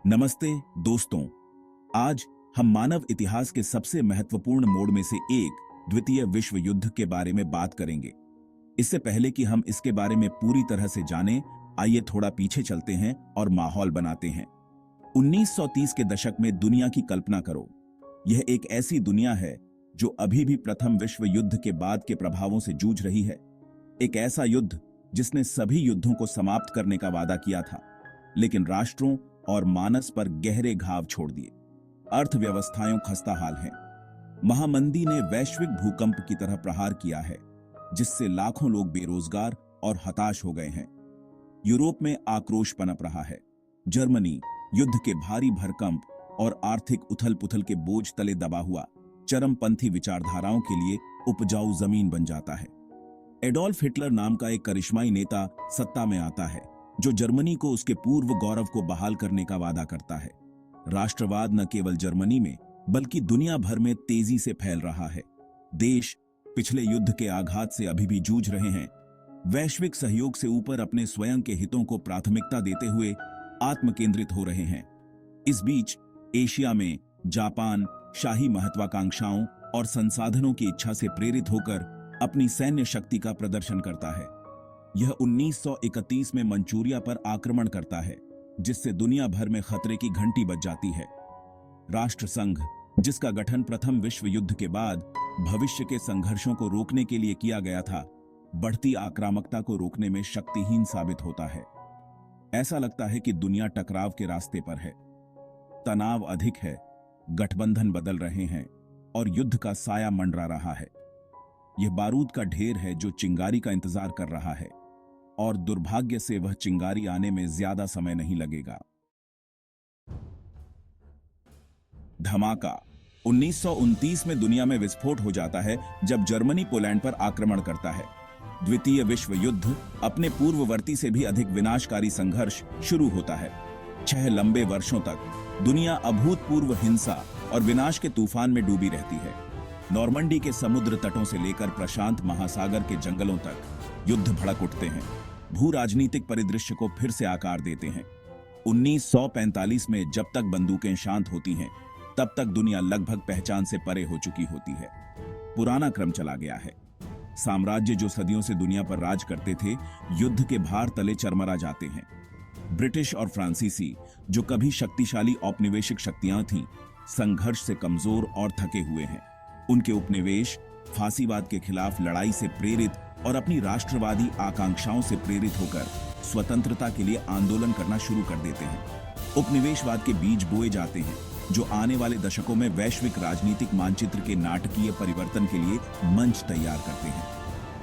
नमस्ते दोस्तों। आज हम मानव इतिहास के सबसे महत्वपूर्ण मोड़ में से एक द्वितीय विश्व युद्ध के बारे में बात करेंगे। इससे पहले कि हम इसके बारे में पूरी तरह से जानें, आइए थोड़ा पीछे चलते हैं और माहौल बनाते हैं। 1930 के दशक में दुनिया की कल्पना करो। यह एक ऐसी दुनिया है जो अभी भी प्रथम विश्व युद्ध के बाद के प्रभावों से जूझ रही है। एक ऐसा युद्ध जिसने सभी युद्धों को समाप्त करने का वादा किया था, लेकिन राष्ट्रों और मानस पर गहरे घाव छोड़ दिए। अर्थव्यवस्थाएं खस्ताहाल हैं। महामंदी ने वैश्विक भूकंप की तरह प्रहार किया है, जिससे लाखों लोग बेरोजगार और हताश हो गए हैं। यूरोप में आक्रोश पनप रहा है। जर्मनी युद्ध के भारी भरकंप और आर्थिक उथल-पुथल के बोझ तले दबा हुआ चरमपंथी विचारधाराओं के लिए उपजाऊ जमीन बन जाता है। एडोल्फ हिटलर नाम का एक करिश्माई नेता सत्ता में आता है, जो जर्मनी को उसके पूर्व गौरव को बहाल करने का वादा करता है। राष्ट्रवाद न केवल जर्मनी में बल्कि दुनिया भर में तेजी से फैल रहा है। देश पिछले युद्ध के आघात से अभी भी जूझ रहे हैं। वैश्विक सहयोग से ऊपर अपने स्वयं के हितों को प्राथमिकता देते हुए आत्मकेंद्रित हो रहे हैं। इस बीच एशिया में जापान शाही महत्वाकांक्षाओं और संसाधनों की इच्छा से प्रेरित होकर अपनी सैन्य शक्ति का प्रदर्शन करता है। यह 1931 में मंचूरिया पर आक्रमण करता है, जिससे दुनिया भर में खतरे की घंटी बज जाती है। राष्ट्र संघ, जिसका गठन प्रथम विश्व युद्ध के बाद भविष्य के संघर्षों को रोकने के लिए किया गया था, बढ़ती आक्रामकता को रोकने में शक्तिहीन साबित होता है। ऐसा लगता है कि दुनिया टकराव के रास्ते पर है। तनाव अधिक है, गठबंधन बदल रहे हैं और युद्ध का साया मंडरा रहा है। यह बारूद का ढेर है जो चिंगारी का इंतजार कर रहा है, और दुर्भाग्य से वह चिंगारी आने में ज्यादा समय नहीं लगेगा। धमाका 1929 में दुनिया में विस्फोट हो जाता है जब जर्मनी पोलैंड पर आक्रमण करता है। द्वितीय विश्व युद्ध अपने पूर्ववर्ती से भी अधिक विनाशकारी संघर्ष शुरू होता है। 6 लंबे वर्षों तक दुनिया अभूतपूर्व हिंसा और विनाश के तूफान में डूबी रहती है। नॉर्मंडी के समुद्र तटों से लेकर प्रशांत महासागर के जंगलों तक युद्ध भड़क उठते हैं, भू राजनीतिक परिदृश्य को फिर से आकार देते हैं। 1945 में जब तक बंदूकें शांत होती हैं, तब तक दुनिया लगभग पहचान से परे हो चुकी होती है। पुराना क्रम चला गया है। साम्राज्य जो सदियों से दुनिया पर राज करते थे, युद्ध के भार तले चरमरा जाते हैं। ब्रिटिश और फ्रांसीसी, जो कभी शक्तिशाली औपनिवेशिक शक्तियां थीं, संघर्ष से कमजोर और थके हुए हैं। उनके उपनिवेश फांसीवाद के खिलाफ लड़ाई से प्रेरित और अपनी राष्ट्रवादी आकांक्षाओं से प्रेरित होकर स्वतंत्रता के लिए आंदोलन करना शुरू कर देते हैं। उपनिवेशवाद के बीज बोए जाते हैं, जो आने वाले दशकों में वैश्विक राजनीतिक मानचित्र के नाटकीय परिवर्तन के लिए मंच तैयार करते हैं।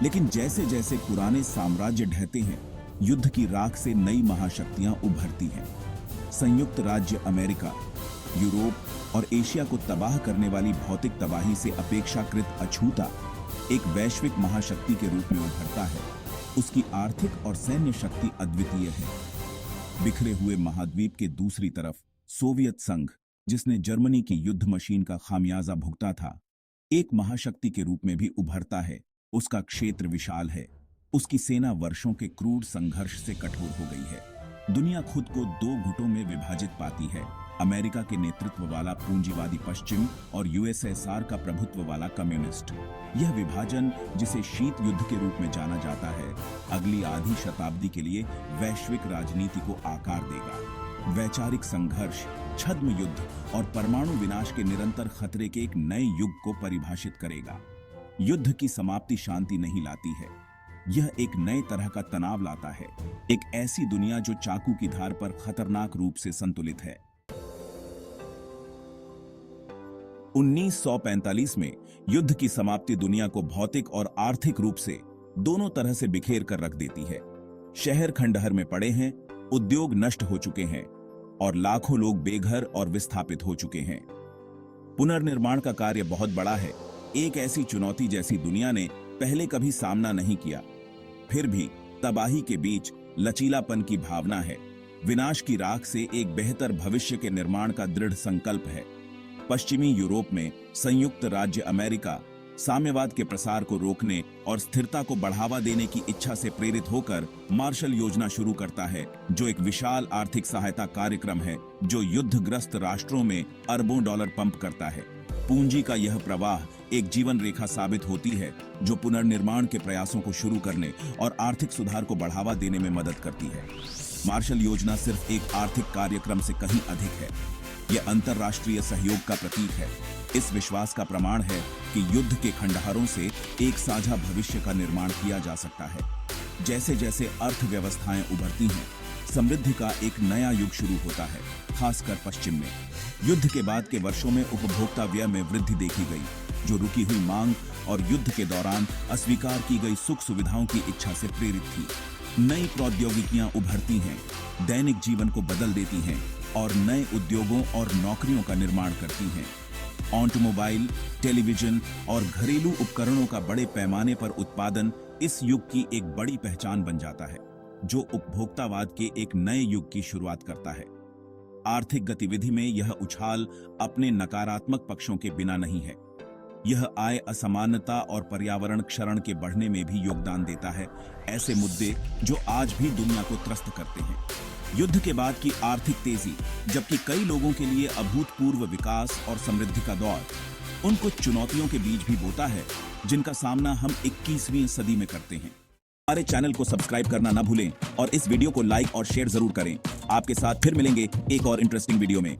लेकिन जैसे जैसे पुराने साम्राज्य ढहते हैं, युद्ध की राख से नई महाशक्तियां उभरती हैं। संयुक्त राज्य अमेरिका, यूरोप और एशिया को तबाह करने वाली भौतिक तबाही से अपेक्षाकृत अछूता एक वैश्विक महाशक्ति के रूप में उभरता है। उसकी आर्थिक और सैन्य शक्ति अद्वितीय है। बिखरे हुए महाद्वीप के दूसरी तरफ सोवियत संघ, जिसने जर्मनी की युद्ध मशीन का खामियाजा भुगता था, एक महाशक्ति के रूप में भी उभरता है। उसका क्षेत्र विशाल है। उसकी सेना वर्षों के क्रूर संघर्ष से कठोर हो गई है। दुनिया खुद को 2 गुटों में विभाजित पाती है, अमेरिका के नेतृत्व वाला पूंजीवादी पश्चिम और यूएसएसआर का प्रभुत्व वाला कम्युनिस्ट। यह विभाजन, जिसे शीत युद्ध के रूप में जाना जाता है, अगली आधी शताब्दी के लिए वैश्विक राजनीति को आकार देगा। वैचारिक संघर्ष, छद्म युद्ध और परमाणु विनाश के निरंतर खतरे के एक नए युग को परिभाषित करेगा। युद्ध की समाप्ति शांति नहीं लाती है, यह एक नए तरह का तनाव लाता है। एक ऐसी दुनिया जो चाकू की धार पर खतरनाक रूप से संतुलित है। 1945 में युद्ध की समाप्ति दुनिया को भौतिक और आर्थिक रूप से दोनों तरह से बिखेर कर रख देती है। शहर खंडहर में पड़े हैं, उद्योग नष्ट हो चुके हैं और लाखों लोग बेघर और विस्थापित हो चुके हैं। पुनर्निर्माण का कार्य बहुत बड़ा है। एक ऐसी चुनौती जैसी दुनिया ने पहले कभी सामना नहीं किया। फिर भी तबाही के बीच लचीलापन की भावना है। विनाश की राख से एक बेहतर भविष्य के निर्माण का दृढ़ संकल्प है। पश्चिमी यूरोप में संयुक्त राज्य अमेरिका साम्यवाद के प्रसार को रोकने और स्थिरता को बढ़ावा देने की इच्छा से प्रेरित होकर मार्शल योजना शुरू करता है, जो एक विशाल आर्थिक सहायता कार्यक्रम है जो युद्धग्रस्त राष्ट्रों में अरबों डॉलर पंप करता है। पूंजी का यह प्रवाह एक जीवन रेखा साबित होती है जो पुनर्निर्माण के प्रयासों को शुरू करने और आर्थिक सुधार को बढ़ावा देने में मदद करती है। मार्शल योजना सिर्फ एक आर्थिक कार्यक्रम से कहीं अधिक है। यह अंतर्राष्ट्रीय सहयोग का प्रतीक है, इस विश्वास का प्रमाण है कि युद्ध के खंडहरों से एक साझा भविष्य का निर्माण किया जा सकता है। जैसे जैसे अर्थव्यवस्थाएं उभरती हैं, समृद्धि का एक नया युग शुरू होता है, खासकर पश्चिम में। युद्ध के बाद के वर्षों में उपभोक्ता व्यय में वृद्धि देखी गई, जो रुकी हुई मांग और युद्ध के दौरान अस्वीकार की गई सुख सुविधाओं की इच्छा से प्रेरित थी। नई प्रौद्योगिकियां उभरती हैं, दैनिक जीवन को बदल देती हैं और नए उद्योगों और नौकरियों का निर्माण करती हैं। ऑटोमोबाइल, टेलीविजन और घरेलू उपकरणों का बड़े पैमाने पर उत्पादन इस युग की एक बड़ी पहचान बन जाता है, जो उपभोक्तावाद के एक नए युग की शुरुआत करता है। आर्थिक गतिविधि में यह उछाल अपने नकारात्मक पक्षों के बिना नहीं है। यह आय असमानता और पर्यावरण क्षरण के बढ़ने में भी योगदान देता है, ऐसे मुद्दे जो आज भी दुनिया को त्रस्त करते हैं। युद्ध के बाद की आर्थिक तेजी, जबकि कई लोगों के लिए अभूतपूर्व विकास और समृद्धि का दौर, उन कुछ चुनौतियों के बीच भी बोता है जिनका सामना हम 21वीं सदी में करते हैं। हमारे चैनल को सब्सक्राइब करना ना भूलें और इस वीडियो को लाइक और शेयर जरूर करें। आपके साथ फिर मिलेंगे एक और इंटरेस्टिंग वीडियो में।